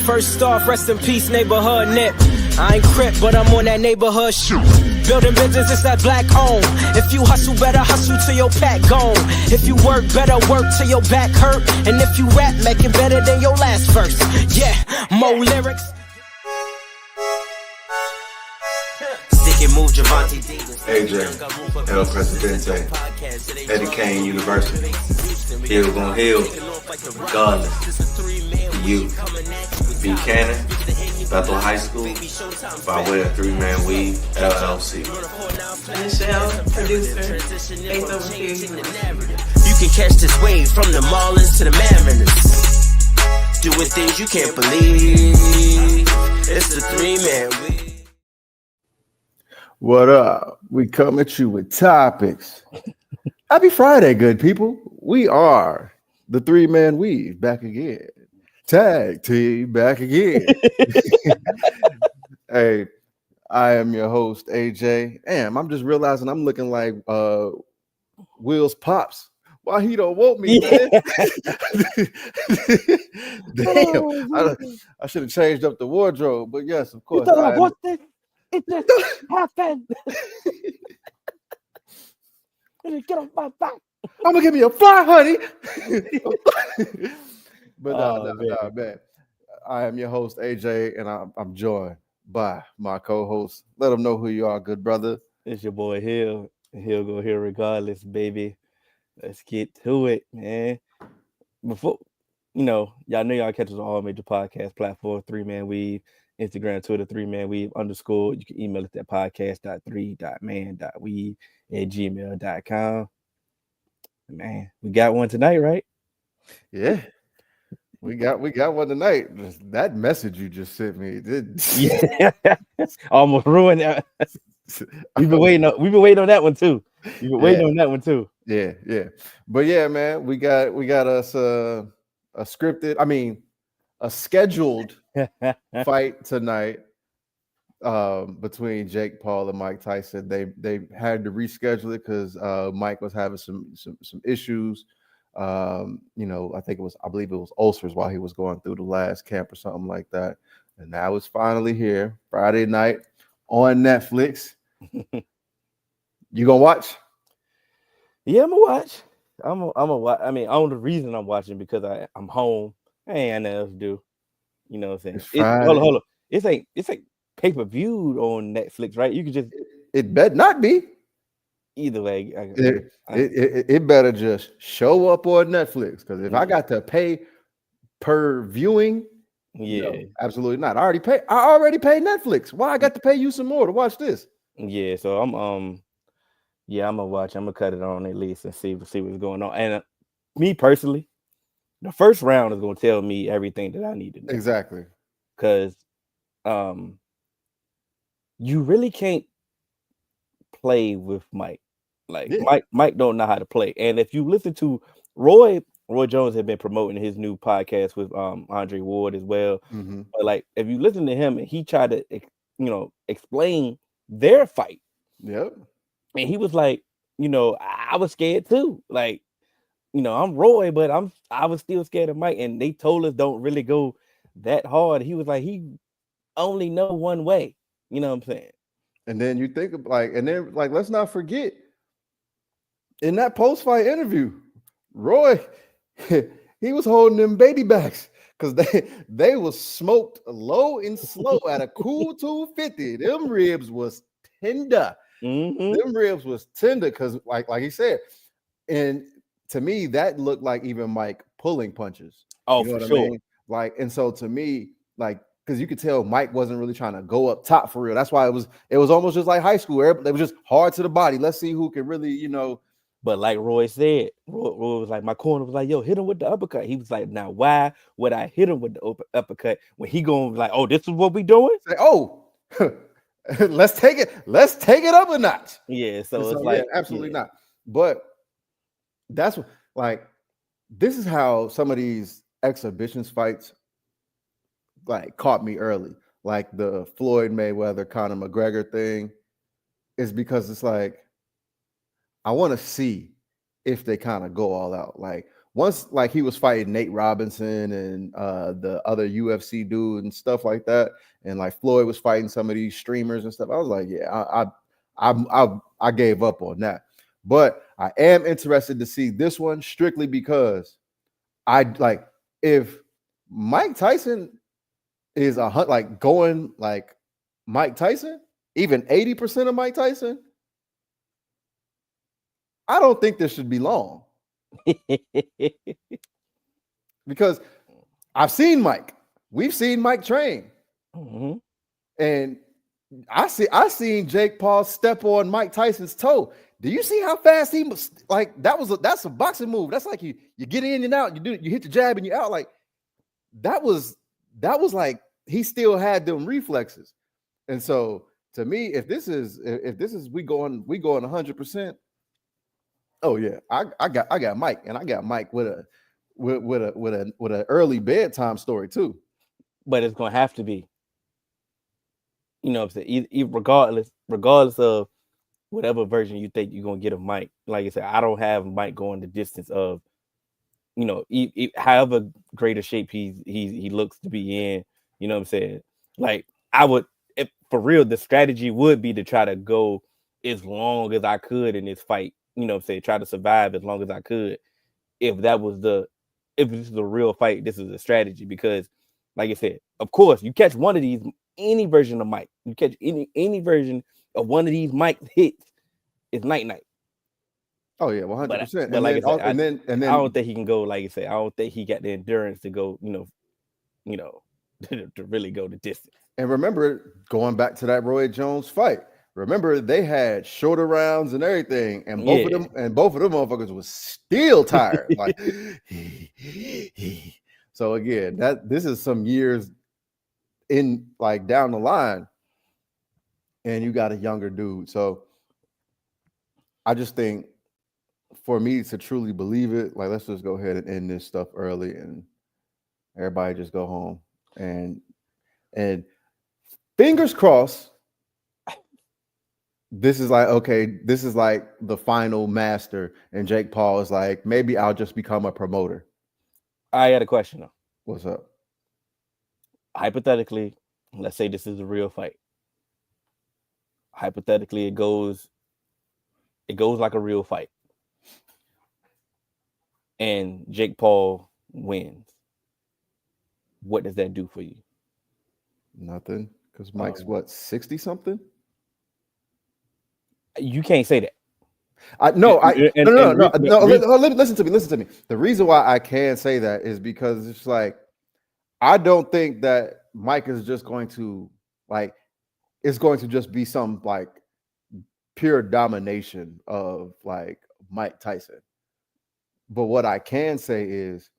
First off, rest in peace, neighborhood nip. I ain't crip, but I'm on that neighborhood shoot. Building business, it's that black owned. If you hustle, better hustle till your pack gone. If you work, better work till your back hurt. And if you rap, make it better than your last verse. Yeah, more lyrics. Stick and move, Javante Davis. AJ, El Presidente, Eddie Kane University. Hill gon' heal, regardless. You, Buchanan, Bethel High School, by way of 3-Man Weave, LLC. Michelle, producer, based over here. You can catch this wave from the Marlins to the Mariners. Doing things you can't believe. It's the 3-Man Weave. What up? We come at you with topics. Happy Friday, good people. We are the 3-Man Weave back again. Tag team back again. Hey, I am your host, AJ. Damn, I'm just realizing I'm looking like Will's pops. Why he don't want me, man? Damn, I should have changed up the wardrobe, but yes, of course. It just happened. Get off my back. I'm gonna give you a fly, honey. But man. I am your host, AJ, and I'm joined by my co-host. Let them know who you are, good brother. It's your boy Hill. He'll go here regardless, baby. Let's get to it, man. Before y'all know y'all catch us on all major podcast platforms, 3-Man Weave, Instagram, Twitter, 3-Man Weave _ You can email us at podcast.3.man.weave@gmail.com. Man, we got one tonight, right? Yeah. We got one tonight. That message you just sent me did almost ruined that. We've been waiting on that one too. On that one too. Yeah. But yeah, man, we got us a scheduled fight tonight between Jake Paul and Mike Tyson. They had to reschedule it because Mike was having some issues. I believe it was ulcers while he was going through the last camp or something like that. And now it's finally here, Friday night on Netflix. You gonna watch? Yeah, I'm gonna watch. I'm gonna watch. I mean, only reason I'm watching because I'm home. I ain't nothing else to do. You know what I'm saying? Hold on. It's like pay-per-view on Netflix, right? You can just. It better not be. Either way, it better just show up on Netflix, because if I got to pay per viewing, absolutely not. I already paid Netflix. Why I got to pay you some more to watch this? Yeah, so I'm gonna watch. I'm gonna cut it on at least and see what's going on. And me personally, the first round is gonna tell me everything that I need to know. Exactly, because you really can't play with Mike. Mike don't know how to play. And if you listen to Roy Jones had been promoting his new podcast with Andre Ward as well. Mm-hmm. But if you listen to him and he tried to explain their fight. Yep. And he was like, I was scared too. I'm Roy, but I was still scared of Mike. And they told us don't really go that hard. He was like, he only know one way. You know what I'm saying? And then you think let's not forget, in that post-fight interview, Roy, he was holding them baby backs because they was smoked low and slow at a cool 250. Them ribs was tender. Mm-hmm. Them ribs was tender because, like he said, and to me that looked like even Mike pulling punches. Oh, for sure. I mean? And so to me, because you could tell Mike wasn't really trying to go up top for real. That's why it was almost just like high school. It was just hard to the body. Let's see who can really, But like Roy said, Roy was like, my corner was like, yo, hit him with the uppercut. He was like, now why would I hit him with the uppercut when he going like, oh, this is what we doing? Say, oh, let's take it up a notch. Yeah, so it's absolutely not. But that's this is how some of these exhibitions fights caught me early. Like the Floyd Mayweather Conor McGregor thing is because it's I want to see if they kind of go all out. once like he was fighting Nate Robinson and the other UFC dude and stuff like that, and like Floyd was fighting some of these streamers and stuff, I was like, yeah, I gave up on that. But I am interested to see this one strictly because I like if Mike Tyson is like going like Mike Tyson, even 80% of Mike Tyson, I don't think this should be long. Because I've seen Mike. We've seen Mike train. Mm-hmm. And I seen Jake Paul step on Mike Tyson's toe. Do you see how fast he was? Like that's a boxing move. That's like you get in and out, you hit the jab and you out. Like that was like he still had them reflexes. And so to me, if this is we going 100%. Oh yeah, I got Mike, and I got Mike with an early bedtime story too. But it's gonna have to be, you know, what I'm saying, regardless of whatever version you think you're gonna get of Mike. Like I said, I don't have Mike going the distance of, you know, however great a shape he looks to be in. You know what I'm saying? Like I would, if for real, the strategy would be to try to go as long as I could in this fight. You know what I'm saying? Try to survive as long as I could. If this is a real fight, this is a strategy because, like I said, of course, you catch one of these, any version of Mike, you catch any version of one of these Mike hits, it's night. Oh yeah, 100%. But like I said, and then I don't think he can go. Like I said, I don't think he got the endurance to go. You know, to really go the distance. And remember, going back to that Roy Jones fight, remember they had shorter rounds and everything, and both of them motherfuckers was still tired. Like, so again, this is some years in like down the line, and you got a younger dude. So I just think for me to truly believe it, like let's just go ahead and end this stuff early, and everybody just go home and fingers crossed. This is like, okay, this is like the final master, and Jake Paul is like, maybe I'll just become a promoter. I got a question though. What's up? Hypothetically, let's say this is a real fight. Hypothetically, it goes like a real fight, and Jake Paul wins. What does that do for you? Nothing, because Mike's what, 60 something? You can't say that. No. Listen to me. The reason why I can say that is because it's like I don't think that Mike is just going to like it's going to just be some like pure domination of like Mike Tyson. But what I can say is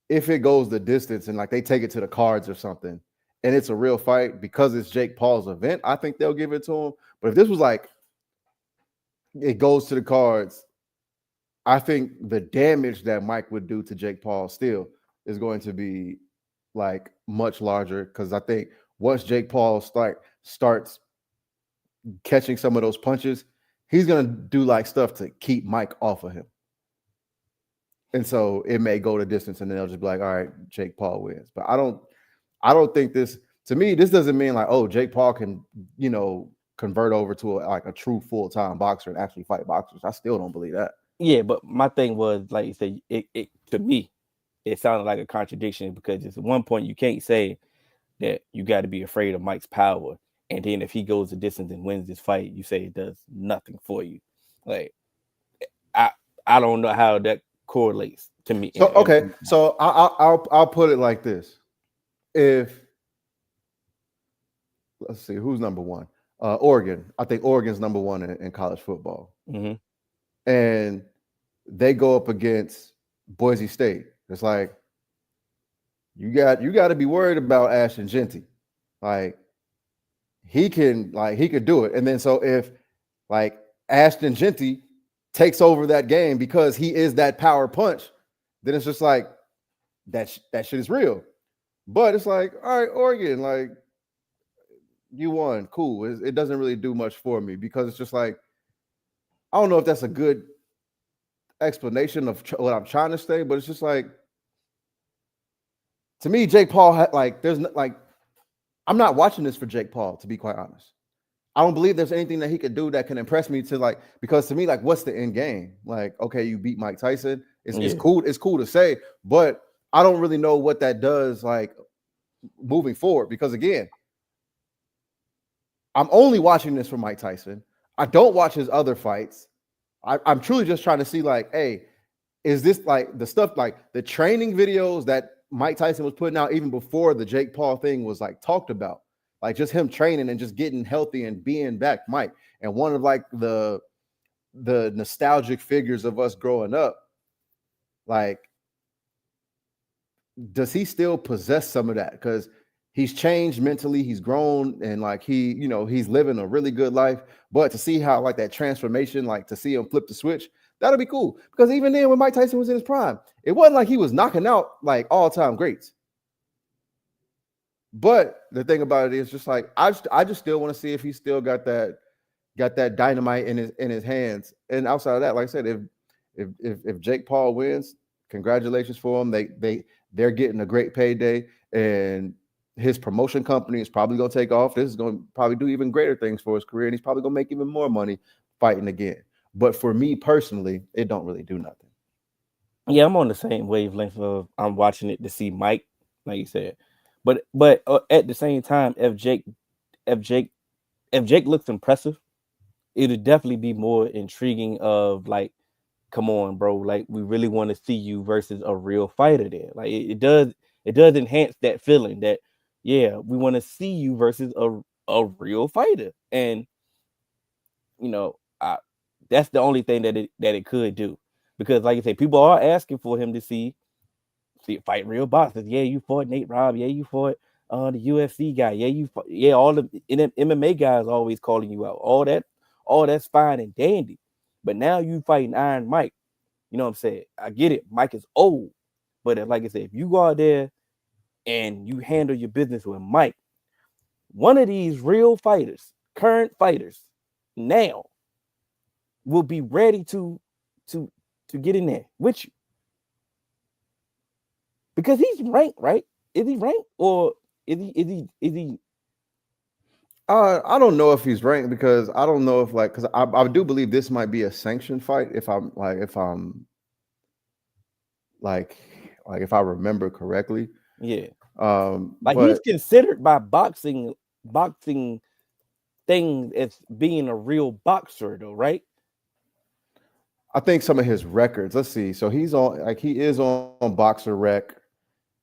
if it goes the distance and like they take it to the cards or something and it's a real fight because it's Jake Paul's event, I think they'll give it to him. But if this was like it goes to the cards, I think the damage that Mike would do to Jake Paul still is going to be like much larger because I think once Jake Paul starts catching some of those punches, he's gonna do like stuff to keep Mike off of him. And so it may go the distance and then they'll just be like, all right, Jake Paul wins. But I don't think this, to me, this doesn't mean like, oh, Jake Paul can, you know, convert over to a true full-time boxer and actually fight boxers. I still don't believe that. Yeah, but my thing was, like you said, it to me, it sounded like a contradiction because at one point you can't say that you got to be afraid of Mike's power. And then if he goes the distance and wins this fight, you say it does nothing for you. Like, I don't know how that correlates to me. So, okay. So I'll put it like this. If, let's see, who's number one? Oregon. I think Oregon's number one in college football. Mm-hmm. And they go up against Boise State. It's like you got to be worried about Ashton Genty. Like he could do it. And then so if like Ashton Genty takes over that game because he is that power punch, then it's just like that shit is real. But it's like, all right, Oregon, like you won, cool. It doesn't really do much for me because it's just like I don't know if that's a good explanation of what I'm trying to say, but it's just like, to me, Jake Paul there's like, I'm not watching this for Jake Paul, to be quite honest. I don't believe there's anything that he could do that can impress me to like, because to me, like, what's the end game? Like, okay, you beat Mike Tyson. It's cool. It's cool to say, but I don't really know what that does like moving forward, because again, I'm only watching this for Mike Tyson. I don't watch his other fights. I'm truly just trying to see like, hey, is this like the stuff, like the training videos that Mike Tyson was putting out even before the Jake Paul thing was like talked about, like just him training and just getting healthy and being back Mike. And one of like the nostalgic figures of us growing up, like, does he still possess some of that? Because he's changed mentally, he's grown, and like he's living a really good life. But to see how like that transformation, like to see him flip the switch, that'll be cool. Because even then, when Mike Tyson was in his prime, it wasn't like he was knocking out like all-time greats. But the thing about it is just like I just still want to see if he still got that dynamite in his hands. And outside of that, like I said, if Jake Paul wins, congratulations for him. They're getting a great payday, and his promotion company is probably going to take off. This is going to probably do even greater things for his career, and he's probably going to make even more money fighting again. But for me personally, it don't really do nothing. Yeah, I'm on the same wavelength of I'm watching it to see Mike, like you said. But at the same time, if Jake looks impressive, it'll definitely be more intriguing of like, come on, bro, like we really want to see you versus a real fighter there. Like it does enhance that feeling that, yeah, we want to see you versus a real fighter. And that's the only thing that it could do. Because like I say, people are asking for him to see fight real boxers. Yeah, you fought Nate Robb. Yeah, you fought the UFC guy. Yeah, all the MMA guys always calling you out. All that's fine and dandy. But now you fighting Iron Mike. You know what I'm saying? I get it. Mike is old. But like I said, if you go out there and you handle your business with Mike, one of these real fighters, current fighters, now will be ready to get in there with you. Because he's ranked, right? Is he ranked, or is he? I don't know if he's ranked, because I don't know if because I do believe this might be a sanctioned fight if I'm if I remember correctly. Yeah. But he's considered by boxing things as being a real boxer, though, right? I think some of his records. Let's see. So he is on Boxer Rec.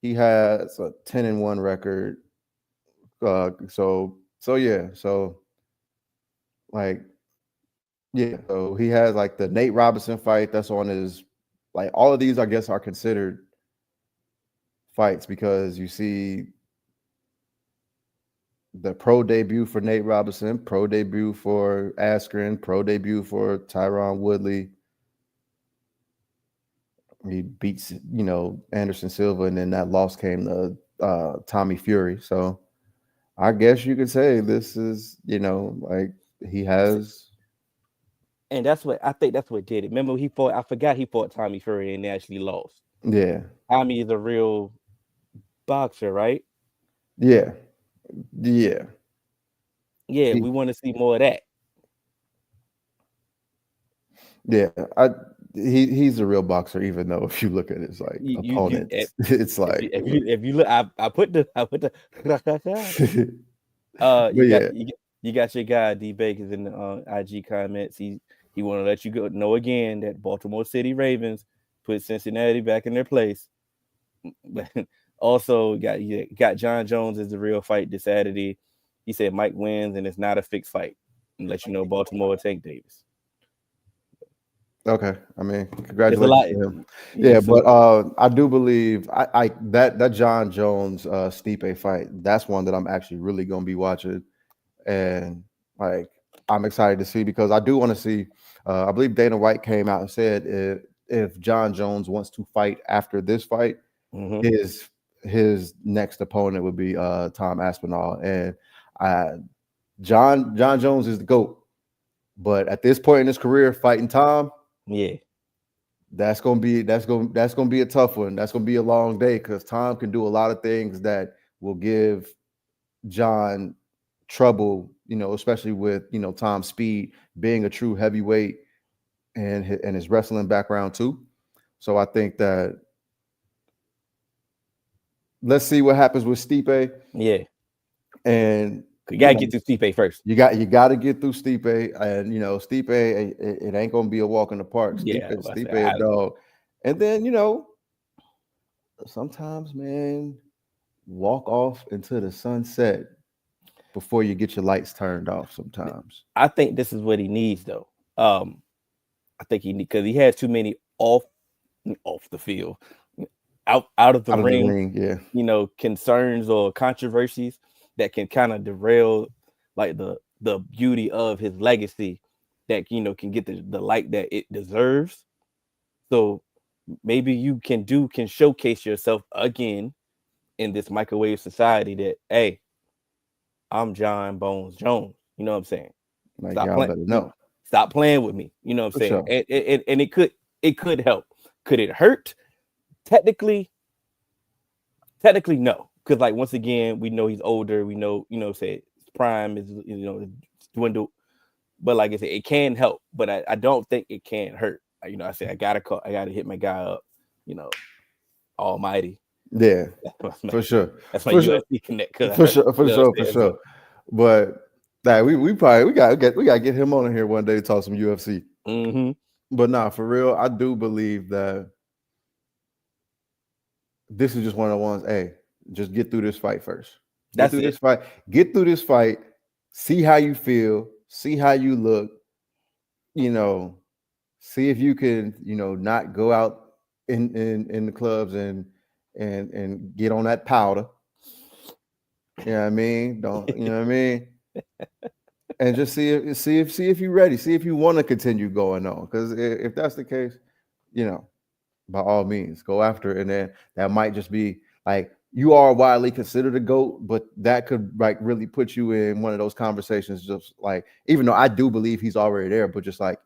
He has a 10-1 record. So yeah. So So he has like the Nate Robinson fight that's on his. Like all of these, I guess, are considered fights, because you see the pro debut for Nate Robinson, pro debut for Askren, pro debut for Tyron Woodley. He beats, Anderson Silva, and then that loss came to Tommy Fury. So I guess you could say this is, like he has. And I think that's what did it. Remember I forgot he fought Tommy Fury and actually lost. Yeah. Tommy is a real boxer, right? Yeah. Yeah. Yeah, we want to see more of that. Yeah. He's a real boxer, even though if you look at his opponents, it's like if you look, I put the you got your guy D Bakers in the IG comments. He want to let you know again that Baltimore City Ravens put Cincinnati back in their place. But also got John Jones as the real fight this Saturday. He said Mike wins and it's not a fixed fight, and let you know Baltimore will take Davis. Okay, I mean, congratulations to him. Yeah, but I do believe that John Jones Stipe fight, that's one that I'm actually really going to be watching, and I'm excited to see, because I do want to see. I believe Dana White came out and said if John Jones wants to fight after this fight, his next opponent would be Tom Aspinall, and John Jones is the GOAT, but at this point in his career, fighting Tom. Yeah. that's gonna be a tough one. That's gonna be a long day because Tom can do a lot of things that will give John trouble, especially with Tom's speed, being a true heavyweight and his wrestling background too. So I think that let's see what happens with Stipe. Yeah, And you gotta get through Stipe first. You got to get through Stipe, and Stipe, it ain't gonna be a walk in the park. Yeah, Stipe a dog, and then sometimes, man, walk off into the sunset before you get your lights turned off. Sometimes I think this is what he needs, though. I think because he has too many off the field, out of the ring, yeah, concerns or controversies that can kind of derail like the beauty of his legacy that can get the light that it deserves. So maybe you can showcase yourself again in this microwave society that, hey, I'm John Bones Jones. You know what I'm saying? like y'all better know. Stop playing with me. You know what I'm saying? Sure. And it could help. Could it hurt? Technically no. Because like once again, we know he's older. We know, say his prime is dwindled. But like I said, it can help. But I don't think it can hurt. I say I gotta hit my guy up, almighty. Yeah, for sure. That's my UFC connect. For sure. But we gotta get him on here one day to talk some UFC. Mm-hmm. But nah, for real, I do believe that this is just one of the ones. Hey, just get through this fight first. Get through this fight. See how you feel. See how you look. See if you can, not go out in the clubs and get on that powder. You know what I mean? Don't you know what I mean? And just see if you're ready. See if you want to continue going on. Because if that's the case, by all means, go after it. And then that might just be like you are widely considered a GOAT, but that could like really put you in one of those conversations. Just like, even though I do believe he's already there, but just like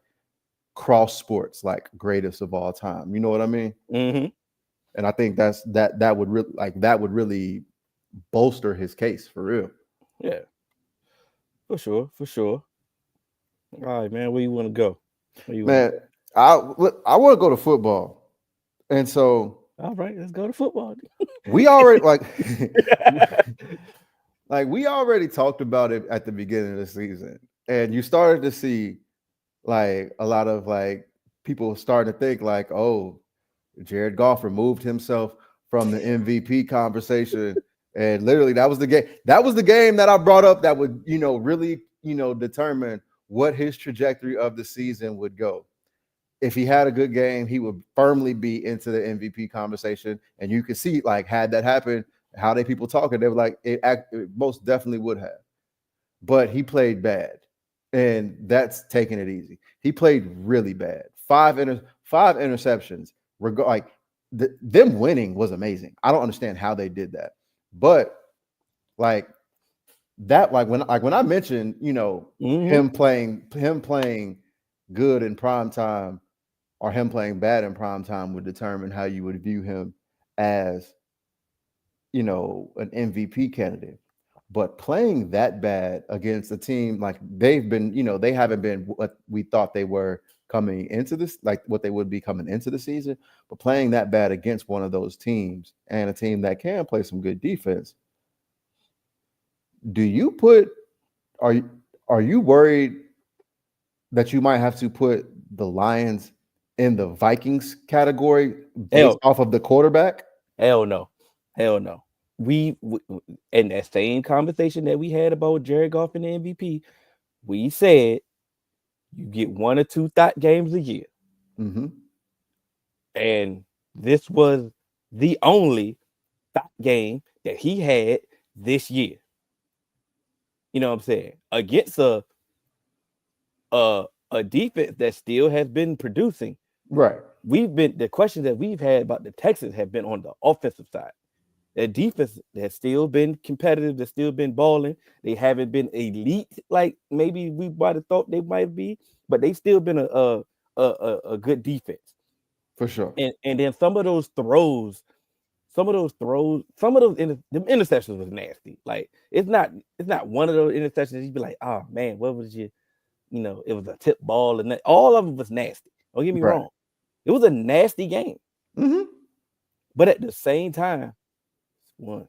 cross sports, like greatest of all time. You know what I mean? Mm-hmm. And I think that would really bolster his case for real. Yeah, for sure. All right, man. Where you want to go? I want to go to football, and so all right, let's go to football. We already we already talked about it at the beginning of the season, and you started to see like a lot of like people starting to think like, oh, Jared Goff removed himself from the MVP conversation. And literally that was the game. That was the game that I brought up that would, really, determine what his trajectory of the season would go. If he had a good game, he would firmly be into the MVP conversation. And you could see, like, had that happened, how they people talking, they were like, it most definitely would have. But he played bad. And that's taking it easy. He played really bad. 5 interceptions. Them winning was amazing. I don't understand how they did that. But when I mentioned, him playing good in prime time or him playing bad in prime time would determine how you would view him as, an MVP candidate. But playing that bad against a team like they've been, they haven't been what we thought they were coming into this, like what they would be coming into the season, but playing that bad against one of those teams and a team that can play some good defense. Are you worried that you might have to put the Lions in the Vikings category based off of the quarterback? Hell no. We in that same conversation that we had about Jared Goff and the MVP, we said you get 1 or 2 games a year. Mm-hmm. And this was the only game that he had this year. You know what I'm saying? Against a defense that still has been producing. Right. The questions that we've had about the Texans have been on the offensive side. Their defense has still been competitive. They've still been balling. They haven't been elite like maybe we might have thought they might be, but they've still been a good defense. For sure. And then some of those throws, them interceptions was nasty. Like it's not one of those interceptions you'd be like, oh man, what was you know, it was a tip ball and all of it was nasty. Don't get me Right. wrong. It was a nasty game. Mm-hmm. But at the same time, it's one.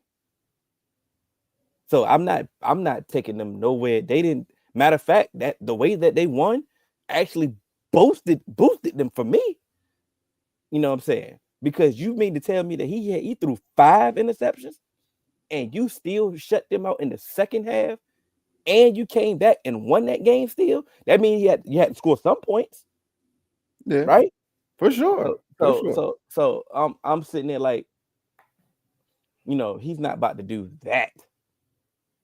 So I'm not taking them nowhere. They didn't. Matter of fact, that the way that they won actually boosted them for me. You know what I'm saying? Because you mean to tell me that he threw 5 interceptions and you still shut them out in the second half and you came back and won that game still? That means you had to score some points. Yeah. Right? For sure. So I'm sitting there like, you know, he's not about to do that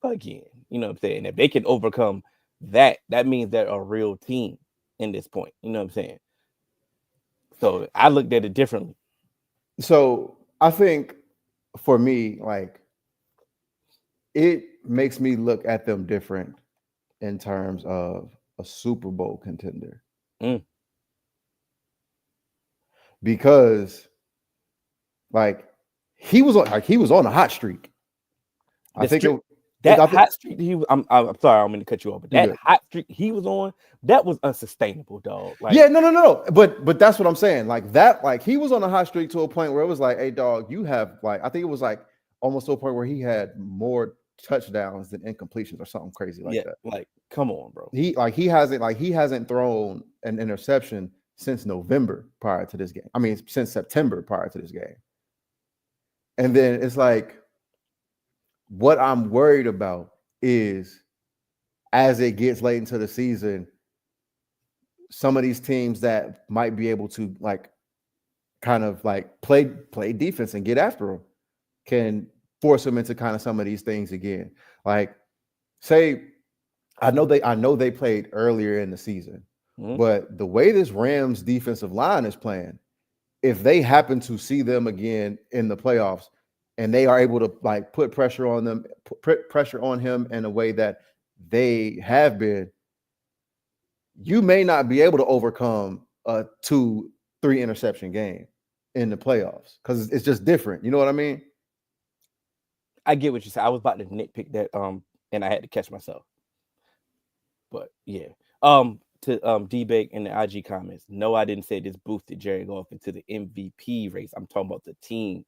again. You know what I'm saying? If they can overcome that means they're a real team in this point. You know what I'm saying? So I looked at it differently. So I think for me, like, it makes me look at them different in terms of a Super Bowl contender. Because like he was on a hot streak. Hot streak I'm sorry, I'm gonna cut you off, but that hot streak he was on, that was unsustainable, dog. Like, yeah, no. But that's what I'm saying. Like that, like he was on a hot streak to a point where it was like, hey, dog, you have like, I think it was like almost to a point where he had more touchdowns than incompletions or something crazy like that. Like, come on, bro. He hasn't thrown an interception since November prior to this game. I mean, since September prior to this game. And then it's like, what I'm worried about is as it gets late into the season, some of these teams that might be able to like kind of like play defense and get after them can force them into kind of some of these things again. Like, say, I know they played earlier in the season, but the way this Rams defensive line is playing, if they happen to see them again in the playoffs and they are able to like put pressure on them, put pressure on him in a way that they have been, you may not be able to overcome a 2-3 interception game in the playoffs because it's just different. You know what I mean? I get what you said. I was about to nitpick that, and I had to catch myself. But yeah, to D-Bake in the IG comments, no, I didn't say this boosted Jared Goff into the MVP race. I'm talking about the team.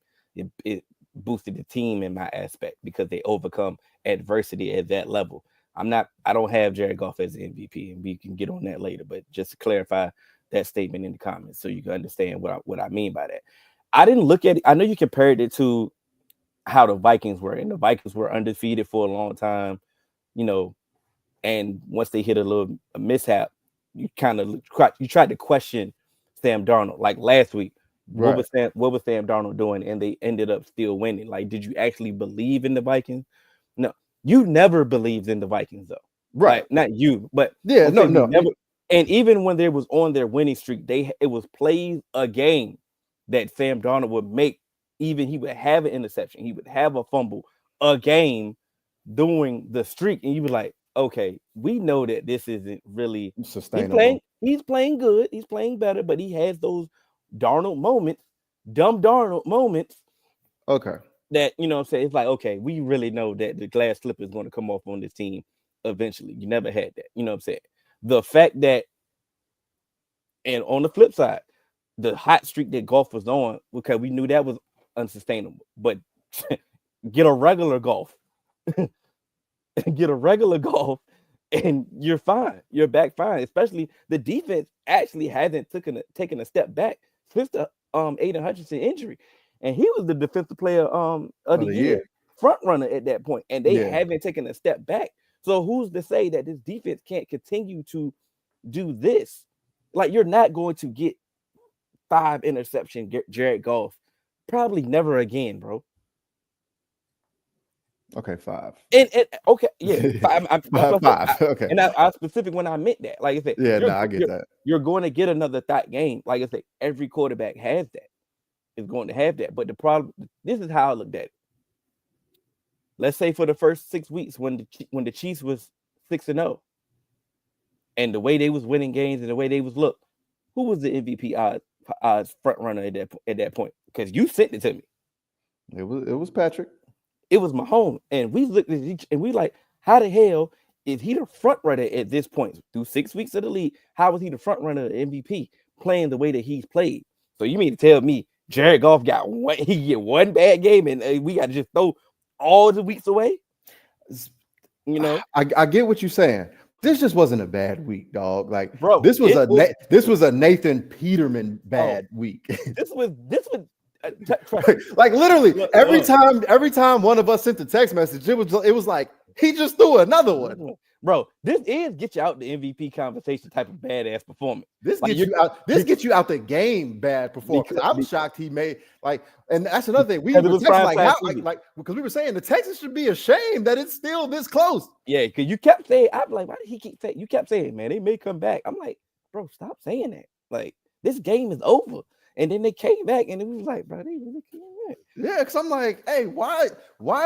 It boosted the team in my aspect because they overcome adversity at that level. I don't have Jared Goff as the MVP, and we can get on that later. But just to clarify that statement in the comments so you can understand what I mean by that. I didn't look at it. I know you compared it to how the Vikings were, and the Vikings were undefeated for a long time, you know, and once they hit a mishap, you tried to question Sam Darnold. Like last week, what was Sam Darnold doing? And they ended up still winning. Like, did you actually believe in the Vikings? No, you never believed in the Vikings, though. Right. Like, not you, but yeah, no. Never, and even when they was on their winning streak, it was plays a game that Sam Darnold would make. Even he would have an interception, he would have a fumble a game during the streak, and you be like, okay, we know that this isn't really sustainable. He's playing good, he's playing better, but he has those Darnold moments, dumb Darnold moments. Okay. That, you know what I'm saying? It's like, okay, we really know that the glass slipper is going to come off on this team eventually. You never had that. You know what I'm saying? The fact that, and on the flip side, the hot streak that Goff was on, because we knew that was unsustainable, but get a regular Goff. Get a regular Goff and you're fine. You're back fine. Especially the defense actually hasn't taken a step back since the Aiden Hutchinson injury. And he was the defensive player of the year front runner at that point. And they haven't taken a step back. So who's to say that this defense can't continue to do this? Like, you're not going to get 5 interception Jared Goff. Probably never again, bro. Okay, 5. And okay, yeah, 5. 5. Okay. And I specific when I meant that. Like I said, I get that. You're going to get another thought game. Like I said, every quarterback has that. Is going to have that. But the problem, this is how I looked at it. Let's say for the first 6 weeks when the Chiefs was 6-0, and the way they was winning games and the way they was looked, who was the MVP odds front runner at that point? Because you sent it to me. It was Patrick. It was Mahomes, and we looked at each and we like, how the hell is he the front runner at this point through 6 weeks of the league? How was he the front runner of the MVP playing the way that he's played? So you mean to tell me Jared Goff got one bad game and we got to just throw all the weeks away? You know, I get what you're saying. This just wasn't a bad week, dog. Like, bro, this was a Nathan Peterman bad week. This was like literally every time one of us sent a text message, it was like he just threw another one. Bro, this is get you out the MVP conversation type of badass performance. This gets you out the game bad performance. I'm shocked he made and that's another thing. We were texting because we were saying the Texans should be ashamed that it's still this close. Yeah, because you kept saying, I'm like, why did he keep saying? You kept saying, man, they may come back. I'm like, bro, stop saying that. Like, this game is over. And then they came back, and it was like, bro, they really came back. Yeah, because I'm like, hey, why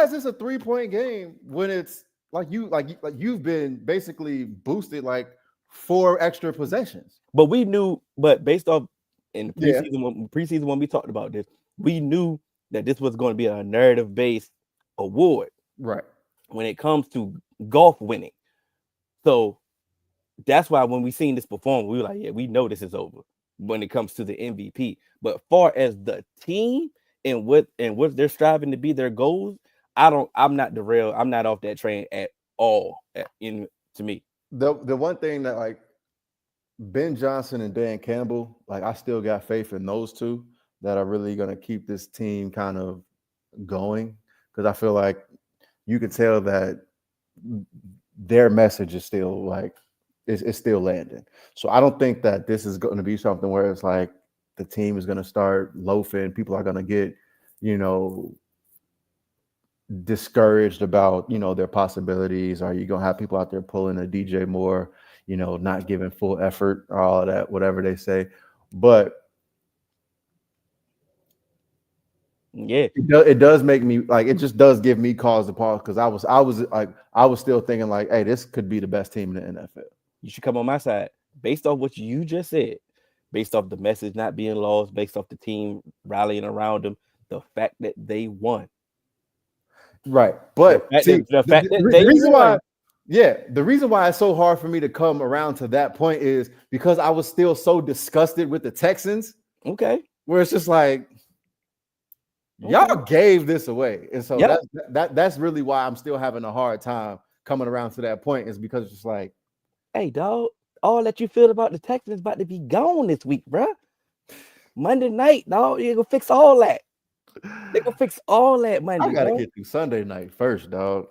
is this a 3-point game when it's like you've been basically boosted like 4 extra possessions? But we knew, based off in the preseason when we talked about this, we knew that this was going to be a narrative-based award, right? When it comes to golf winning. So that's why when we seen this perform, we were like, yeah, we know this is over when it comes to the MVP. But far as the team and what they're striving to be their goals, I'm not derailed. I'm not off that train at all. To me, the one thing that like Ben Johnson and Dan Campbell, like I still got faith in those two that are really going to keep this team kind of going, because I feel like you can tell that their message is still like it's still landing. So I don't think that this is going to be something where it's like the team is going to start loafing. People are going to get, discouraged about, their possibilities. Are you going to have people out there pulling a DJ Moore, not giving full effort or all of that, whatever they say. But yeah, it does make me like, it just does give me cause to pause, because I was still thinking like, hey, this could be the best team in the NFL. You should come on my side based off what you just said, based off the message not being lost, based off the team rallying around them, the fact that they won. Right. But the reason why it's so hard for me to come around to that point is because I was still so disgusted with the Texans. Okay. Where it's just like, y'all gave this away. And so that's really why I'm still having a hard time coming around to that point, is because it's just like, hey, dog, all that you feel about the Texans is about to be gone this week, bro. Monday night, dog, you're going to fix all that. They're going to fix all that Monday. I got to get through Sunday night first, dog.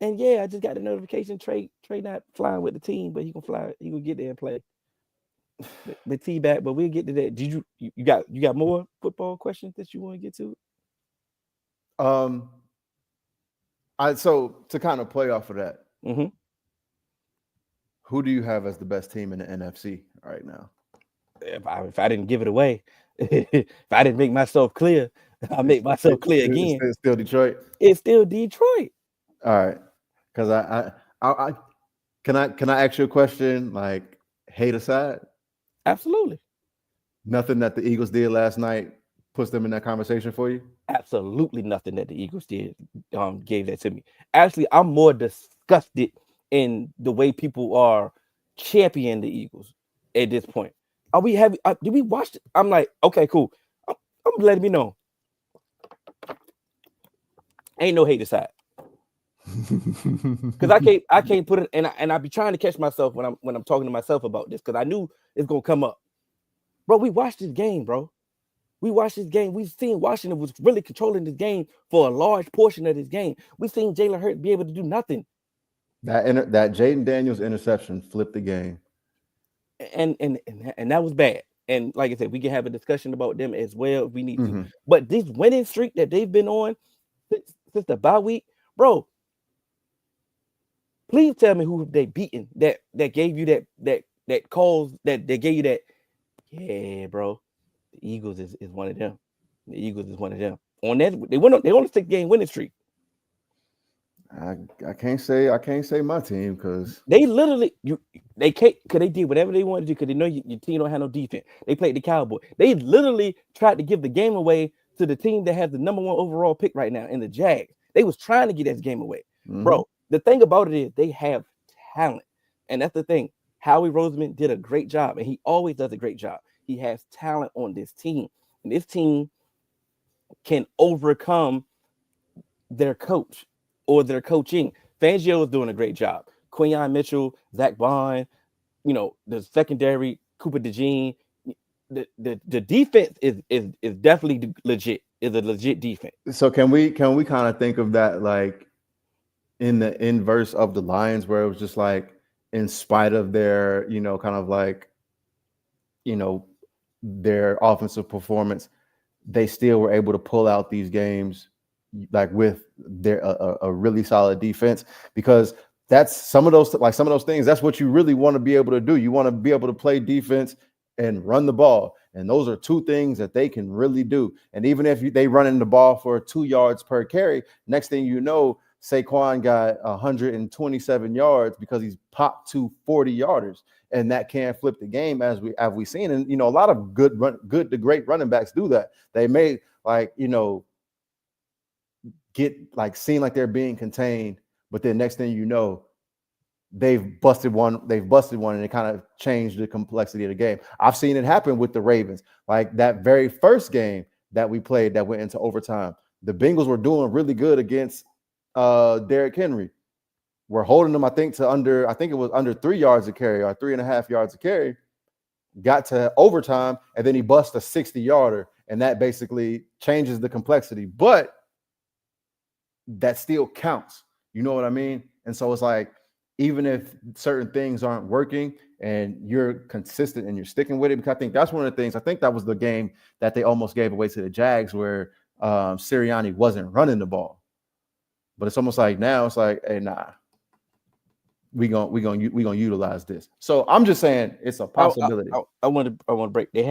And yeah, I just got the notification, Trey not flying with the team, but he can fly. He will get there and play. The T back, but we'll get to that. Did you got more football questions that you want to get to? So to kind of play off of that, mm-hmm. Who do you have as the best team in the NFC right now? If I didn't give it away, if I didn't make myself clear, I'll make myself clear again. It's still Detroit. It's still Detroit. All right, because I can I ask you a question, like, hate aside? Absolutely. Nothing that the Eagles did last night puts them in that conversation for you? Absolutely nothing that the Eagles did gave that to me. Actually, I'm more disgusted in the way people are championing the Eagles at this point. Are we having? Did we watch it? I'm like, okay, cool. I'm letting me know. Ain't no hate aside. Because I can't put it, and I be trying to catch myself when I'm talking to myself about this, because I knew it's gonna come up. Bro, we watched this game, bro. We watched this game. We've seen Washington was really controlling this game for a large portion of this game. We've seen Jalen Hurts be able to do nothing. That Jaden Daniels interception flipped the game, and that was bad. And like I said, we can have a discussion about them as well if we need to. But this winning streak that they've been on since the bye week, bro. Please tell me who they beaten that gave you that calls that they gave you that. Yeah, bro. The Eagles is one of them. The Eagles is one of them. On that, they on a 6-game winning streak. I can't say my team because They literally they can't because they did whatever they wanted to do because they know your team don't have no defense. They played the Cowboys. They literally tried to give the game away to the team that has the number 1 overall pick right now in the Jags. They was trying to get that game away, bro. The thing about it is they have talent, and that's the thing. Howie Roseman did a great job, and he always does a great job. He has talent on this team, and this team can overcome their coach or their coaching. Fangio is doing a great job. Quinyon Mitchell, Zach Bond, the secondary, Cooper DeJean. The defense is definitely legit. Is a legit defense. So can we kind of think of that like in the inverse of the Lions, where it was just like in spite of their kind of like their offensive performance, they still were able to pull out these games like with their a really solid defense, because that's some of those things. That's what you really want to be able to do. You want to be able to play defense and run the ball. And those are two things that they can really do. And even if they run in the ball for 2 yards per carry, next thing you know, Saquon got 127 yards because he's popped 2 40-yarders. And that can flip the game as we've seen. And, a lot of good to great running backs do that. They may get seem like they're being contained, but then next thing you know, they've busted one and it kind of changed the complexity of the game. I've seen it happen with the Ravens. Like that very first game that we played that went into overtime, the Bengals were doing really good against Derrick Henry. We're holding them, I think it was under 3 yards a carry or 3.5 yards a carry. Got to overtime, and then he busts a 60-yarder, and that basically changes the complexity. But that still counts. You know what I mean? And so it's like, even if certain things aren't working and you're consistent and you're sticking with it, because I think that's one of the things. I think that was the game that they almost gave away to the Jags, where Sirianni wasn't running the ball. But it's almost like now it's like, hey, nah, we gonna utilize this. So I'm just saying it's a possibility. I want to break. They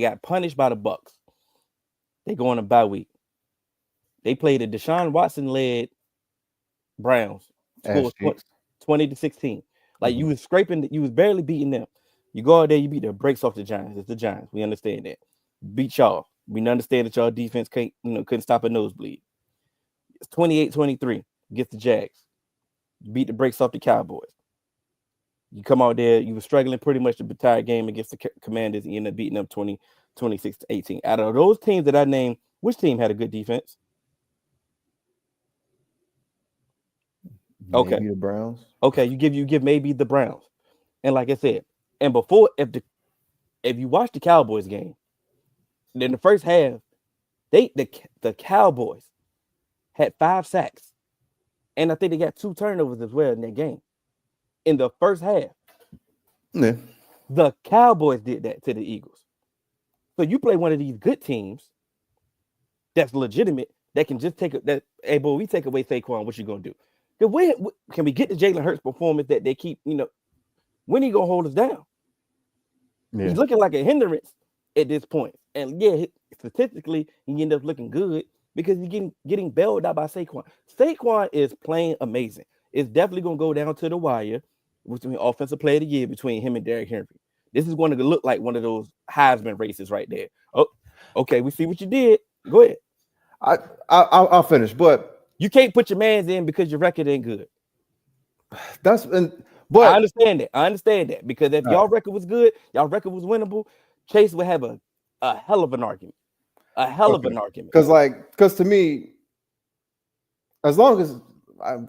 got punished by the Bucks. They go on a bye week. They played a Deshaun Watson led Browns. Score 20-16. Like you was scraping, you was barely beating them. You go out there, you beat the brakes off the Giants. It's the Giants. We understand that. Beat y'all. We understand that y'all defense couldn't stop a nosebleed. It's 28-23 against the Jags. Beat the brakes off the Cowboys. You come out there, you were struggling pretty much the entire game against the Commanders, and you end up beating them 26-18. Out of those teams that I named, which team had a good defense? Maybe the Browns. Okay, you give maybe the Browns. And like I said, and before, if you watch the Cowboys game, in the first half, the Cowboys had 5 sacks. And I think they got 2 turnovers as well in that game. In the first half. Yeah. The Cowboys did that to the Eagles. So you play one of these good teams that's legitimate, that can just hey, boy, we take away Saquon, what you gonna do? Can we get the Jalen Hurts performance that they keep, when he gonna hold us down? Yeah. He's looking like a hindrance at this point. And yeah, statistically, he ended up looking good because he's getting bailed out by Saquon. Saquon is playing amazing. It's definitely gonna go down to the wire between offensive player of the year between him and Derrick Henry. This is going to look like one of those Heisman races right there. Oh, okay, we see what you did. Go ahead. I'll finish, but you can't put your mans in because your record ain't good. But I understand that because if y'all record was good, y'all record was winnable, Chase would have a hell of an argument. A hell of an argument. Because to me, as long as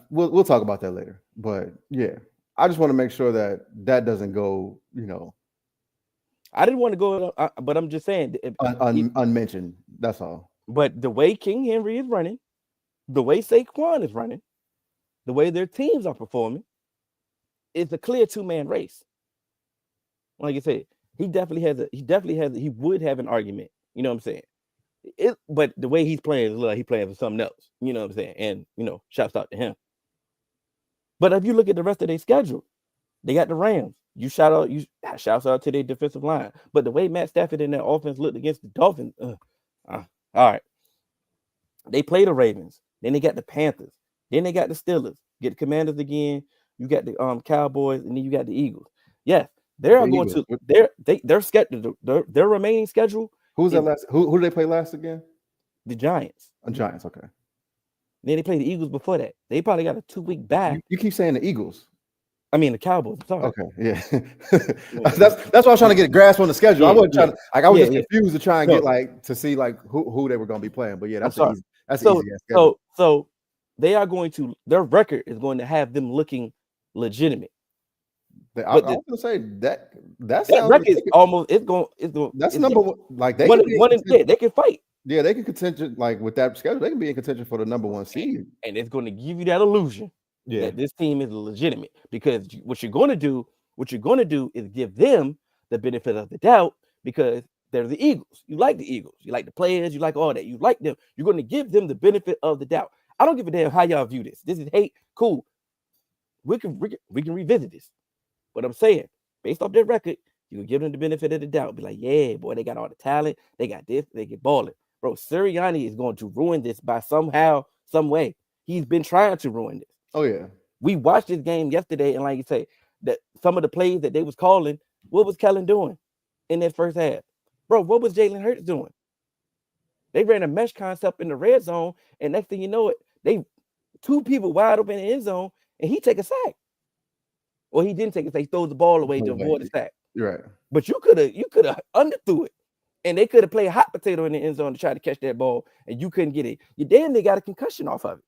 we'll talk about that later. But yeah, I just want to make sure that doesn't go, I didn't want to go, but I'm just saying unmentioned. That's all. But the way King Henry is running, the way Saquon is running, the way their teams are performing, it's a clear 2-man race. Like I said, he would have an argument. You know what I'm saying? But the way he's playing is like he's playing for something else. You know what I'm saying? And shouts out to him. But if you look at the rest of their schedule, they got the Rams. Shouts out to their defensive line. But the way Matt Stafford and their offense looked against the Dolphins, all right. They play the Ravens. Then they got the Panthers. Then they got the Steelers, get the Commanders again. You got the Cowboys, and then you got the Eagles. Yes, they are going to their schedule, their remaining schedule. Who's that last? Who did they play last again? The Giants. Giants. Okay. Then they played the Eagles before that. They probably got a 2-week back. You keep saying the Eagles. I mean the Cowboys. Sorry. Okay, yeah. that's why I was trying to get a grasp on the schedule. I wasn't trying to I was just confused to try and get to see who they were going to be playing. But yeah, that's easy. That's easy. So they are going to, their record is going to have them looking legitimate. I was going to say that record is almost it's going. That's number one. Like they they can fight. Yeah, they can contention with that schedule. They can be in contention for the number 1 seed, and it's going to give you that illusion that this team is legitimate. Because what you're going to do is give them the benefit of the doubt because they're the Eagles. You like the Eagles. You like the players. You like all that. You like them. You're going to give them the benefit of the doubt. I don't give a damn how y'all view this. This is hate. Cool. We can revisit this. But I'm saying, based off their record, you can give them the benefit of the doubt. Be like, yeah, boy, they got all the talent. They got this. They get balling. Bro, Sirianni is going to ruin this by somehow, some way. He's been trying to ruin this. Oh, yeah. We watched this game yesterday, and like you say, that some of the plays that they was calling, what was Kellen doing in that first half? Bro, what was Jalen Hurts doing? They ran a mesh concept in the red zone, and next thing you know it, they 2 people wide open in the end zone, and he take a sack. Well, he didn't take a sack. He throws the ball away to avoid the sack. Right. But you could have underthrew it, and they could have played hot potato in the end zone to try to catch that ball, and you couldn't get it. You damn they got a concussion off of it.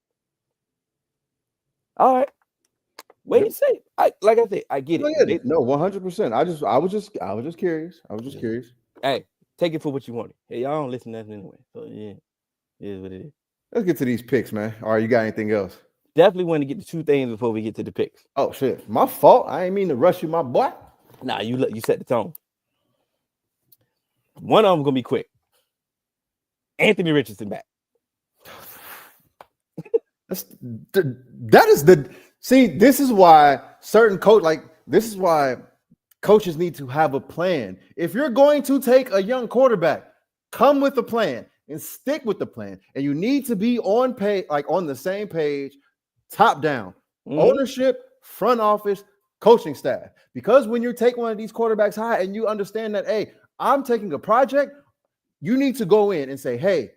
All right. Wait and see. Like I said, I get it. No, 100%. I was just curious. Curious. Hey, take it for what you wanted. Hey, y'all don't listen to nothing anyway. So yeah, it is what it is. Let's get to these picks, man. All right, you got anything else? Definitely want to get to 2 things before we get to the picks. Oh shit, my fault. I ain't mean to rush you, my boy. Nah, you set the tone. One of them gonna be quick. Anthony Richardson back. This is why coaches need to have a plan. If you're going to take a young quarterback, come with a plan and stick with the plan. And you need to be on the same page, top down, ownership, front office, coaching staff. Because when you take one of these quarterbacks high and you understand that, hey, I'm taking a project, you need to go in and say, hey,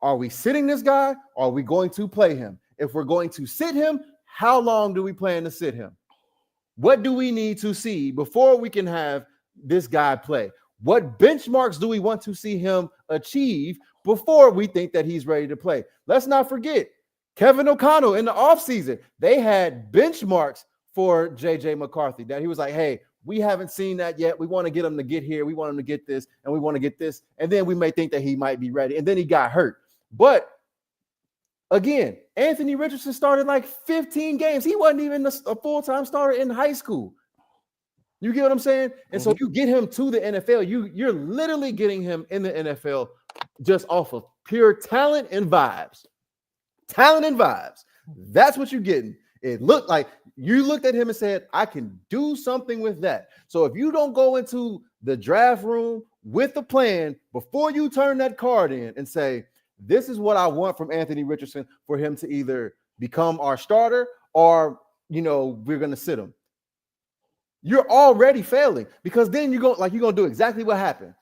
are we sitting this guy? Or are we going to play him? If we're going to sit him, how long do we plan to sit him? What do we need to see before we can have this guy play? What benchmarks do we want to see him achieve before we think that he's ready to play? Let's not forget, Kevin O'Connell in the offseason, they had benchmarks for J.J. McCarthy that he was like, hey, we haven't seen that yet. We want to get him to get here. We want him to get this, and we want to get this. And then we may think that he might be ready. And then he got hurt. But again, Anthony Richardson started like 15 games. He wasn't even a full-time starter in high school. You get what I'm saying? And so you get him to the NFL. You're literally getting him in the NFL just off of pure talent and vibes. Talent and vibes. That's what you're getting. It looked like you looked at him and said, I can do something with that. So if you don't go into the draft room with a plan before you turn that card in and say, this is what I want from Anthony Richardson for him to either become our starter or, we're going to sit him. You're already failing because then you're going to do exactly what happened.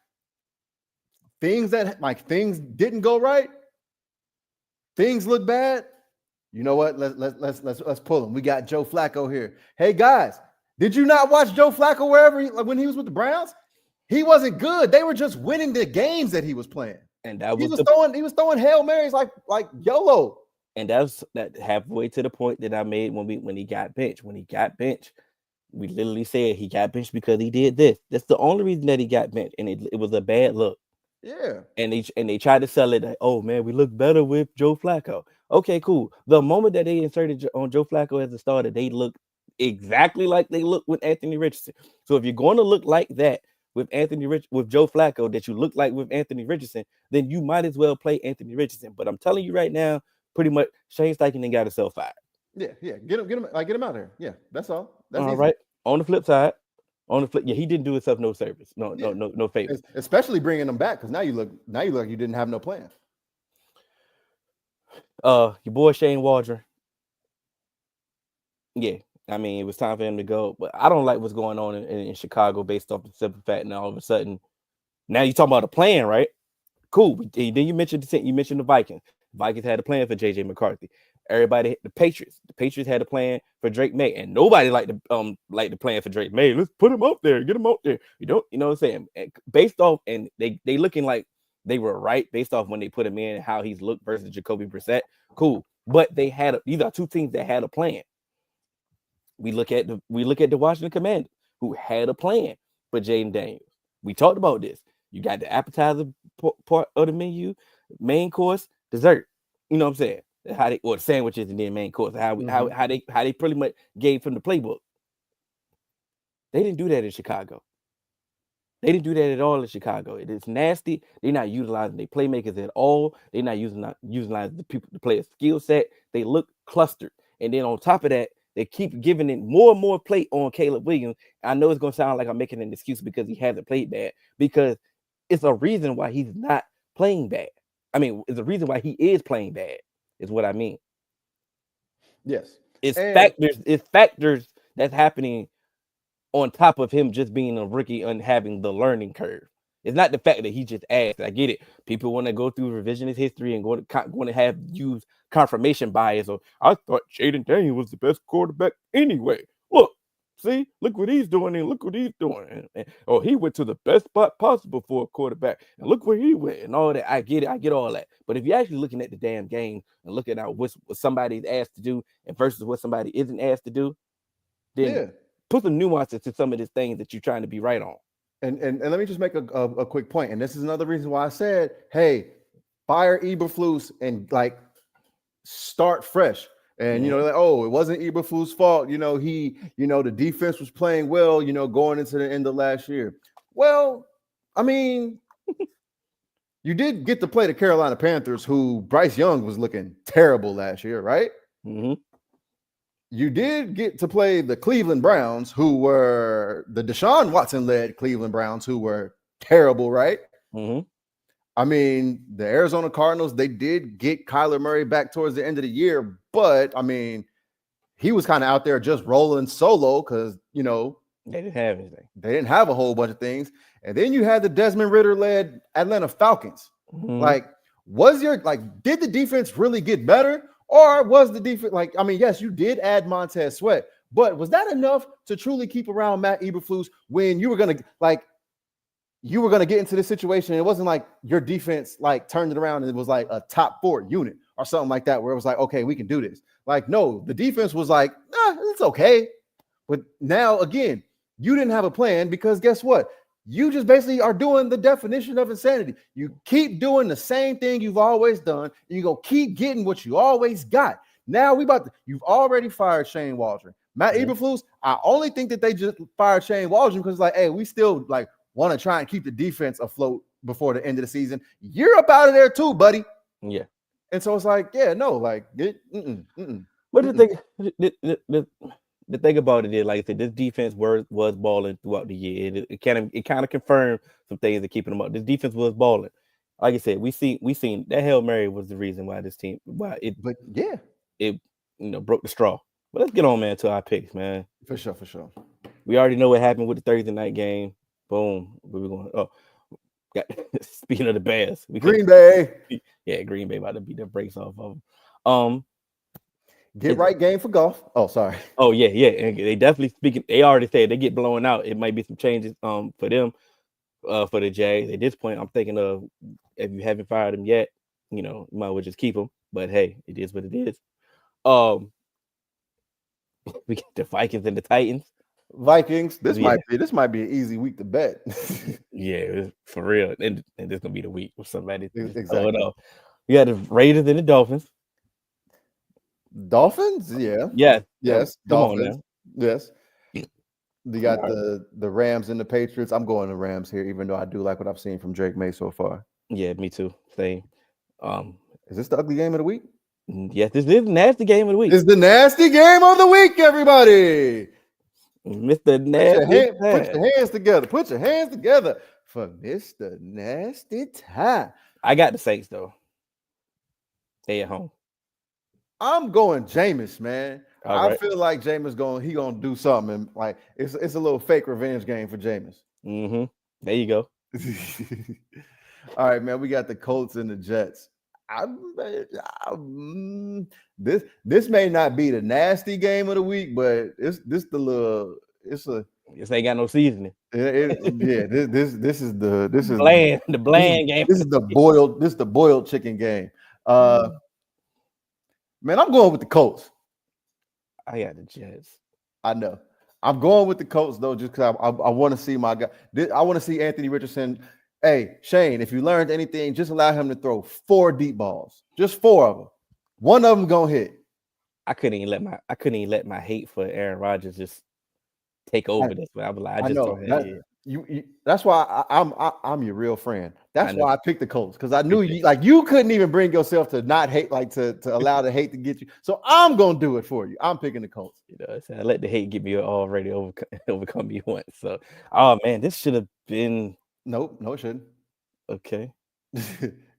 Things didn't go right. Things look bad. You know what? Let's pull him. We got Joe Flacco here. Hey guys, did you not watch Joe Flacco when he was with the Browns? He wasn't good. They were just winning the games that he was playing. And he was throwing Hail Marys like YOLO. And that's that halfway to the point that I made when he got benched. When he got benched, we literally said he got benched because he did this. That's the only reason that he got benched, and it was a bad look. Yeah. And they tried to sell it like, oh man, we look better with Joe Flacco. Okay, cool. The moment that they inserted on Joe Flacco as a starter, they looked exactly like they looked with Anthony Richardson. So if you're going to look like that with Joe Flacco, that you look like with Anthony Richardson, then you might as well play Anthony Richardson. But I'm telling you right now, pretty much Shane Steichen got himself fired. Yeah. Get him out of here. Yeah, that's all. That's all easy. Right. On the flip side, he didn't do himself no service, no favors. Especially bringing him back because now you look you didn't have no plan. Your boy Shane Waldron Yeah, I mean, it was time for him to go. But I don't like what's going on in Chicago based off the simple fact now all of a sudden, now you're talking about a plan, right? Cool. Then you mentioned the Vikings. Vikings had a plan for JJ McCarthy. Everybody, the Patriots. The Patriots had a plan for Drake May, and nobody liked the plan for Drake May. Let's put him up there, get him up there. You know what I'm saying? And based off, and they looking like they were right based off when they put him in and how he's looked versus Jacoby Brissett. Cool, but these are two teams that had a plan. We look at the Washington Commanders, who had a plan for Jaden Daniels. We talked about this. You got the appetizer part of the menu, main course, dessert. You know what I'm saying? Or sandwiches and then main course. How they pretty much gave from the playbook. They didn't do that in Chicago. They didn't do that at all in Chicago. It is nasty. They're not utilizing their playmakers at all. They're not utilizing the player's skill set. They look clustered. And then on top of that, they keep giving it more and more plate on Caleb Williams. I know it's going to sound like I'm making an excuse because he hasn't played bad, because it's a reason why he's not playing bad. I mean, it's a reason why he is playing bad, is what I mean. Yes. It's factors that's happening on top of him just being a rookie and having the learning curve. It's not the fact that he just asked. I get it. People want to go through revisionist history and going to use confirmation bias. Or I thought Jaden Daniels was the best quarterback anyway. Look what he's doing and look what he's doing. And he went to the best spot possible for a quarterback and look where he went and all that. I get it. I get all that. But if you're actually looking at the damn game and looking at what somebody's asked to do and versus what somebody isn't asked to do, then put some nuances to some of these things that you're trying to be right on. And let me just make a quick point. And this is another reason why I said, hey, fire Eberflus and like start fresh. And it wasn't Eberflus' fault. The defense was playing well, going into the end of last year. Well, I mean, you did get to play the Carolina Panthers, who Bryce Young was looking terrible last year, right? Mm-hmm. You did get to play the Cleveland Browns, who were the Deshaun Watson-led Cleveland Browns, who were terrible, right? Mm-hmm. I mean, the Arizona Cardinals, they did get Kyler Murray back towards the end of the year, but, I mean, he was kind of out there just rolling solo because, they didn't have anything. They didn't have a whole bunch of things. And then you had the Desmond Ridder-led Atlanta Falcons. Mm-hmm. Did the defense really get better? Or was the defense yes, you did add Montez Sweat, but was that enough to truly keep around Matt Eberflus when you were gonna get into this situation? And it wasn't like your defense turned it around and it was like a top 4 unit or something like that, where it was like, okay, we can do this. No, the defense was like, it's okay. But now again, you didn't have a plan because guess what? You just basically are doing the definition of insanity. You keep doing the same thing you've always done, and you're going to keep getting what you always got. Now you've already fired Shane Waldron. Matt Eberflus, I only think that they just fired Shane Waldron because hey, we still want to try and keep the defense afloat before the end of the season. You're up out of there too, buddy. Yeah. And so it's But the thing about it is, like I said, this defense was balling throughout the year. It kind of confirmed some things that keeping them up. This defense was balling. Like I said, we seen that Hail Mary was the reason why this team it broke the straw. But let's get on, man, to our picks, man. For sure. We already know what happened with the Thursday night game. Boom. Where we going? Speaking of the Bears, Green Bay. Yeah, Green Bay about to beat the brakes off of them. Right game for golf. Oh, sorry. Oh, yeah. And they definitely they already said they get blown out. It might be some changes for them, for the Jags. At this point, I'm thinking of, if you haven't fired them yet, you might as well just keep them. But hey, it is what it is. We get the Vikings and the Titans. Vikings. This might be an easy week to bet. Yeah, for real. And this gonna be the week with somebody. Exactly. We got the Raiders and the Dolphins. Dolphins? Yeah. Yeah. Yes. Come Dolphins. on now. Yes. You got the Rams and the Patriots. I'm going to Rams here, even though I do like what I've seen from Drake May so far. Yeah, me too. Same. Is this the ugly game of the week? Yes, this is the nasty game of the week. It's the nasty game of the week, everybody. Mr. Nasty. Put your hands together. Put your hands together for Mr. Nasty Time. I got the Saints, though. They at home. I'm going Jameis, man. I feel like Jameis gonna do something, and like it's a little fake revenge game for Jameis. Mm-hmm. There you go. All right, man. We got the Colts and the Jets. This may not be the nasty game of the week, but this This ain't got no seasoning. This is the bland game. This is the boiled chicken game. Man, I'm going with the Colts. I got the Jets. I know. I'm going with the Colts though, just because I want to see my guy. I want to see Anthony Richardson. Hey, Shane, if you learned anything, just allow him to throw 4 deep balls. Just 4 of them. One of them gonna hit. I couldn't even let my hate for Aaron Rodgers just take over this. But I was like, I just don't have it. That's why I'm your real friend. That's why I picked the Colts, because I knew you couldn't even bring yourself to not hate, like to allow the hate to get you. So I'm gonna do it for you. I'm picking the Colts. I let the hate get me already overcome me once. So, oh man, this should have been. Nope, no, it shouldn't. Okay.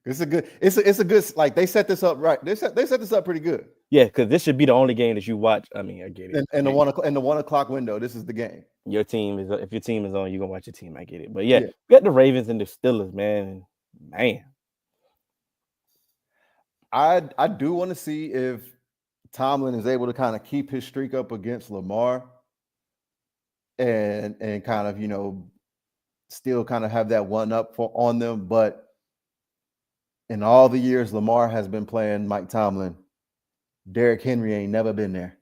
It's a good, like they set this up right. They set this up pretty good. Yeah, because this should be the only game that you watch. I mean, I get it. In the 1 o'clock window, this is the game. If your team is on, you're gonna watch your team. I get it. But yeah, we got the Ravens and the Steelers, man. I do want to see if Tomlin is able to kind of keep his streak up against Lamar and kind of, still kind of have that one up on them. But in all the years Lamar has been playing Mike Tomlin, Derrick Henry ain't never been there.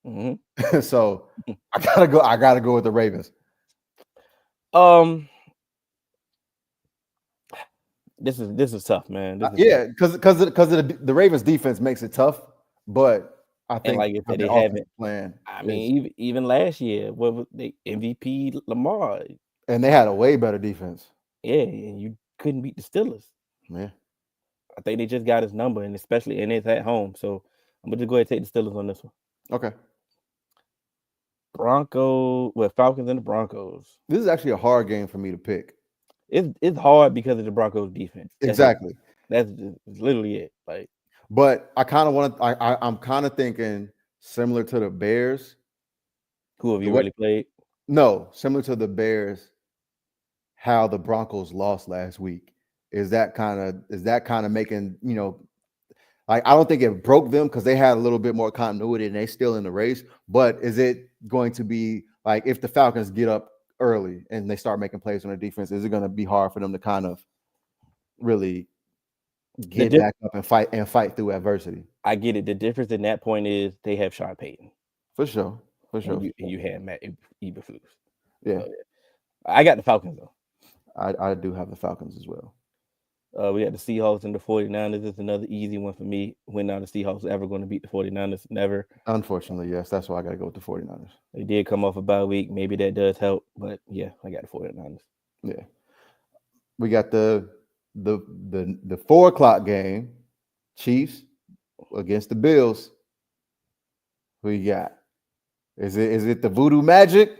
Mm-hmm. So I gotta go with the Ravens. This is tough, man. Because the Ravens defense makes it tough, but I think like if they haven't plan. I mean, even last year, what was the MVP Lamar? And they had a way better defense. Yeah, and you couldn't beat the Steelers. Yeah. I think they just got his number, and it's at home. So I'm gonna just go ahead and take the Steelers on this one. Okay. Falcons and the Broncos. This is actually a hard game for me to pick. It's hard because of the Broncos defense. Exactly. That's literally it. Like, but I kind of want to. I'm kind of thinking similar to the Bears. Who have you really played? No, similar to the Bears. How the Broncos lost last week is that kind of making, like, I don't think it broke them because they had a little bit more continuity and they still in the race. But is it going to be like if the Falcons get up early and they start making plays on their defense, is it going to be hard for them to kind of really get back up and fight through adversity? I get it. The difference in that point is they have Sean Payton. For sure. And you had Matt Eberflus. Yeah. So, I got the Falcons though. I do have the Falcons as well. We got the Seahawks and the 49ers. It's another easy one for me. When are the Seahawks ever going to beat the 49ers? Never. Unfortunately, yes. That's why I got to go with the 49ers. They did come off a bye week. Maybe that does help. But, yeah, I got the 49ers. Yeah. We got the 4 o'clock game. Chiefs against the Bills. Who you got? Is it the Voodoo Magic?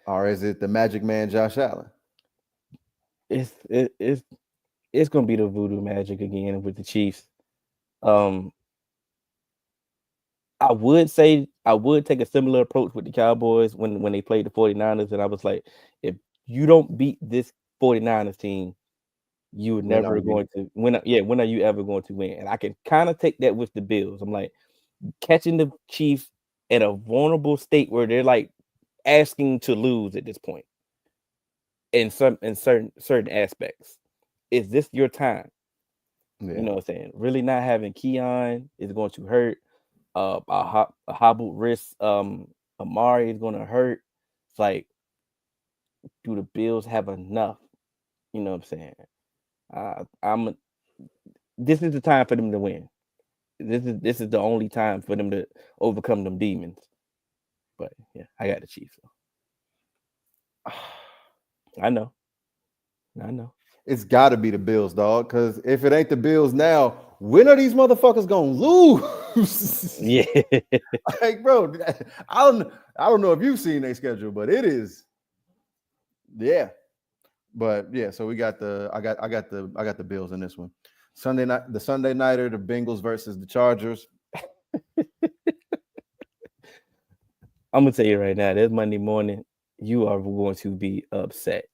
Or is it the Magic Man Josh Allen? It's gonna be the Voodoo Magic again with the Chiefs. I would say I would take a similar approach with the Cowboys when they played the 49ers, and I was like, if you don't beat this 49ers team, you are never going to win. Yeah, when are you ever going to win? And I can kind of take that with the Bills. I'm like, catching the Chiefs at a vulnerable state where they're like asking to lose at this point. In certain aspects, is this your time? Yeah. You know what I'm saying? Really not having Keon is going to hurt. A hobbled wrist, Amari is going to hurt. It's like, do the Bills have enough? You know what I'm saying? This is the time for them to win. This is the only time for them to overcome them demons. But yeah, I got the Chiefs. I know. It's got to be the Bills, dog. Because if it ain't the Bills now, when are these motherfuckers gonna lose? Yeah, like, bro, I don't know if you've seen their schedule, but it is. Yeah, but yeah. So we got I got the Bills in this one. Sunday night, the Sunday nighter, the Bengals versus the Chargers. I'm gonna tell you right now, this Monday morning, you are going to be upset,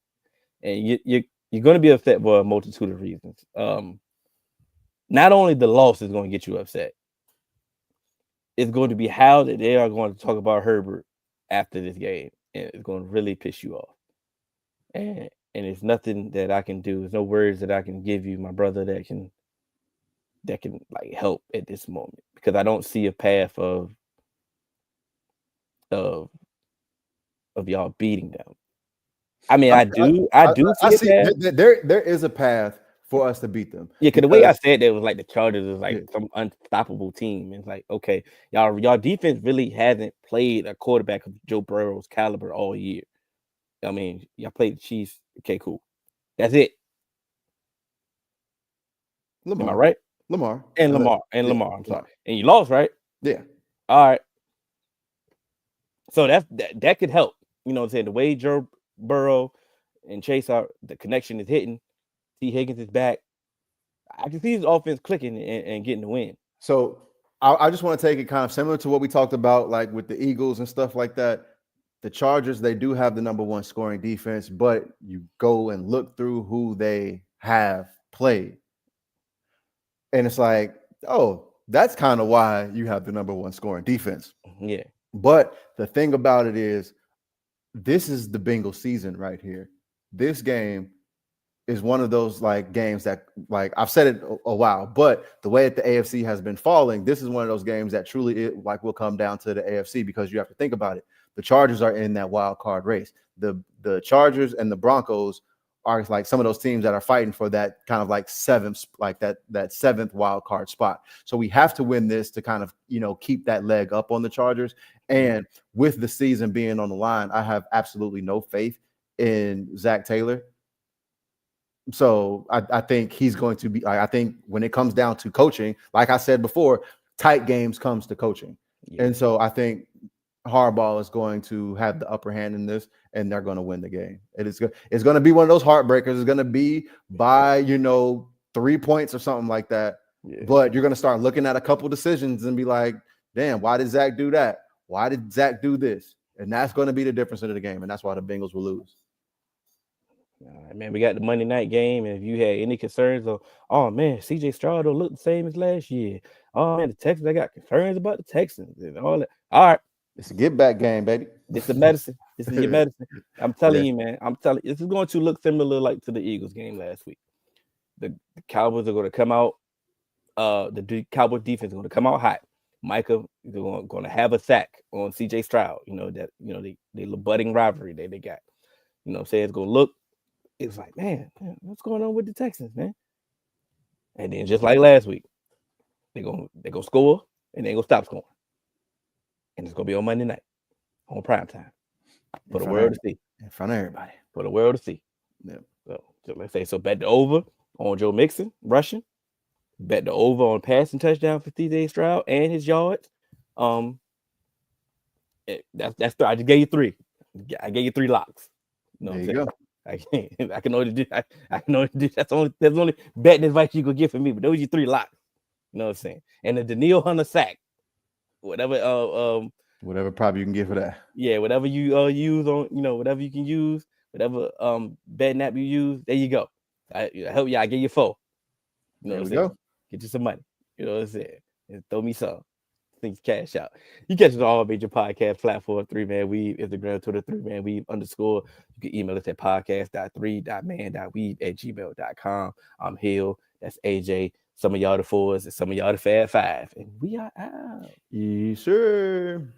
and you're going to be upset for a multitude of reasons. Not only the loss is going to get you upset, it's going to be how that they are going to talk about Herbert after this game, and it's going to really piss you off. And it's nothing that I can do. There's no words that I can give you, my brother, that can like help at this moment, because I don't see a path of y'all beating them. I mean, I do see a path. There is a path for us to beat them. Yeah, because the way I said that was like the Chargers is like some unstoppable team. It's like, okay, y'all defense really hasn't played a quarterback of Joe Burrow's caliber all year. I mean, y'all played the Chiefs. Okay, cool. That's it. Lamar. Am I right? Lamar. I'm sorry. And you lost, right? Yeah. All right. So that could help. You know what I'm saying? The way Joe Burrow and Chase are, the connection is hitting. T. Higgins is back. I can see his offense clicking and getting the win. So I just want to take it kind of similar to what we talked about, like with the Eagles and stuff like that. The Chargers, they do have the number one scoring defense, but you go and look through who they have played. And it's like, oh, that's kind of why you have the number one scoring defense. Yeah. But the thing about it is, this is the Bengals season right here. This game is one of those like games that, like I've said it a while, but the way that the AFC has been falling, this is one of those games that truly will come down to the AFC, because you have to think about it. The Chargers are in that wild card race. The Chargers and the Broncos are like some of those teams that are fighting for that kind of like seventh wild card spot. So we have to win this to kind of, keep that leg up on the Chargers. And with the season being on the line, I have absolutely no faith in Zach Taylor. So I think he's going to be, I think when it comes down to coaching, like I said before, tight games comes to coaching. Yeah. And so I think Harbaugh is going to have the upper hand in this, and they're going to win the game. It's going to be one of those heartbreakers. It's going to be by, 3 points or something like that. Yeah. But you're going to start looking at a couple decisions and be like, damn, why did Zach do that? Why did Zach do this? And that's going to be the difference in the game. And that's why the Bengals will lose. All right, man, we got the Monday night game, and if you had any concerns of, oh man, CJ Stroud don't look the same as last year. Oh man, the Texans, I got concerns about the Texans and all that. All right, it's a get back game, baby. This is medicine. This is your medicine. I'm telling you, man. I'm telling you, this is going to look similar like to the Eagles game last week. The Cowboys are going to come out. The Cowboys defense is going to come out hot. Micah is going to have a sack on CJ Stroud. They little budding rivalry they got. Say it's going to look. It's like, man, what's going on with the Texans, man? And then just like last week, they're gonna score and they're gonna stop scoring. And it's gonna be on Monday night, on prime time. For the world to see. In front of everybody. For the world to see. Yeah. So let's say, bet the over on Joe Mixon rushing. Bet the over on passing touchdown for CJ Stroud and his yards. That's I just gave you 3. I gave you 3 locks. There you go. I can only do. I can only do. That's only betting advice you could get from me. But those are your 3 locks. You know what I'm saying? And the Danielle Hunter sack, whatever. Whatever prop you can get for that. Yeah, whatever you use on, whatever you can use, whatever betting app you use. There you go. I help you. I give you 4. There we go. Get you some money. You know what I'm saying? And throw me some. Things cash out. You catch us on all major podcast platforms. 3Man Weave, Instagram, Twitter, 3Man Weave _. You can email us at podcast.3.man.weave@gmail.com. I'm Hill. That's AJ. Some of y'all the 4s and some of y'all the Fab 5. And we are out. Yes, sir.